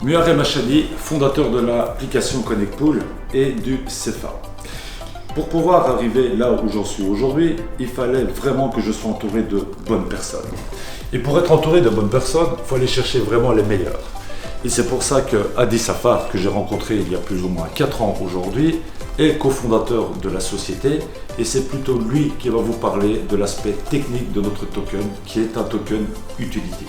Muharrem Achadi, fondateur de l'application ConnectPool et du CEFA. Pour pouvoir arriver là où j'en suis aujourd'hui, il fallait vraiment que je sois entouré de bonnes personnes. Et pour être entouré de bonnes personnes, il faut aller chercher vraiment les meilleurs. Et c'est pour ça que Hadi Safar, que j'ai rencontré il y a plus ou moins 4 ans aujourd'hui, est cofondateur de la société et c'est plutôt lui qui va vous parler de l'aspect technique de notre token, qui est un token utilité.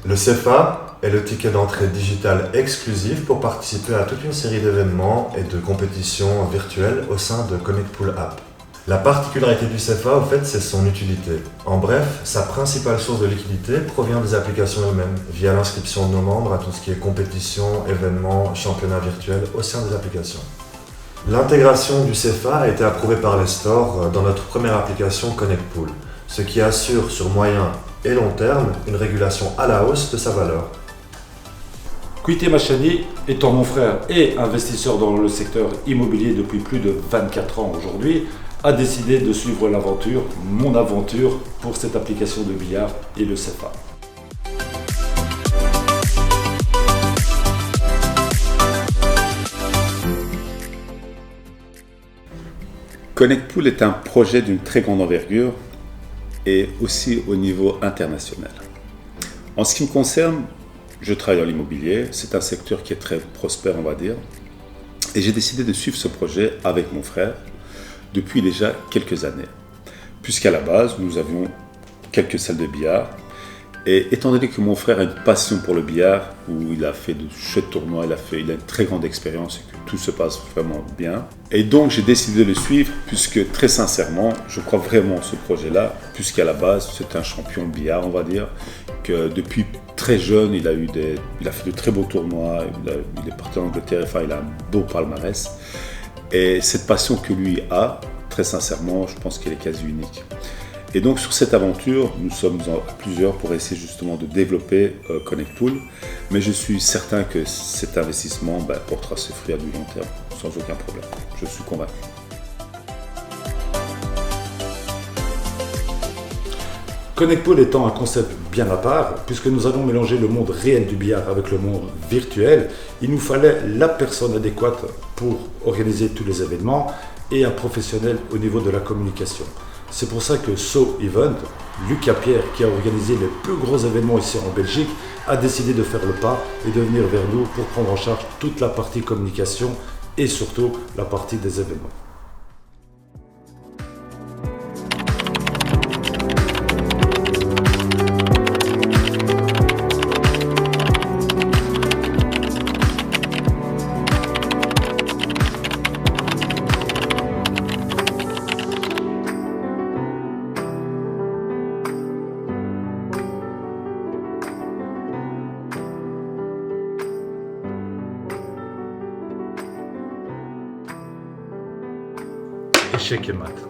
Le CEFA est le ticket d'entrée digital exclusif pour participer à toute une série d'événements et de compétitions virtuelles au sein de ConnectPool App. La particularité du CEFA, en fait, c'est son utilité. En bref, sa principale source de liquidité provient des applications elles-mêmes, via l'inscription de nos membres à tout ce qui est compétition, événements, championnats virtuels au sein des applications. L'intégration du CEFA a été approuvée par les stores dans notre première application ConnectPool, ce qui assure sur moyen et long terme une régulation à la hausse de sa valeur. Kwithem Achadi, étant mon frère et investisseur dans le secteur immobilier depuis plus de 24 ans aujourd'hui, a décidé de suivre l'aventure, mon aventure, pour cette application de billard et le CEFA. ConnectPool est un projet d'une très grande envergure et aussi au niveau international. En ce qui me concerne, je travaille dans l'immobilier, c'est un secteur qui est très prospère, on va dire, et j'ai décidé de suivre ce projet avec mon frère depuis déjà quelques années, puisqu'à la base, nous avions quelques salles de billard, et étant donné que mon frère a une passion pour le billard, où il a fait de chouettes tournois, il a une très grande expérience et que tout se passe vraiment bien, et donc j'ai décidé de le suivre, puisque très sincèrement, je crois vraiment en ce projet-là, puisqu'à la base, c'est un champion de billard, on va dire, que depuis très jeune, il a fait de très beaux tournois, il est parti en Angleterre, enfin, il a un beau palmarès. Et cette passion que lui a, très sincèrement, je pense qu'elle est quasi unique. Et donc sur cette aventure, nous sommes à plusieurs pour essayer justement de développer ConnectPool. Mais je suis certain que cet investissement portera ses fruits à du long terme, sans aucun problème. Je suis convaincu. ConnectPool étant un concept bien à part, puisque nous allons mélanger le monde réel du billard avec le monde virtuel, il nous fallait la personne adéquate pour organiser tous les événements et un professionnel au niveau de la communication. C'est pour ça que So Event, Lucas Pierre, qui a organisé les plus gros événements ici en Belgique, a décidé de faire le pas et de venir vers nous pour prendre en charge toute la partie communication et surtout la partie des événements. Échec et mat.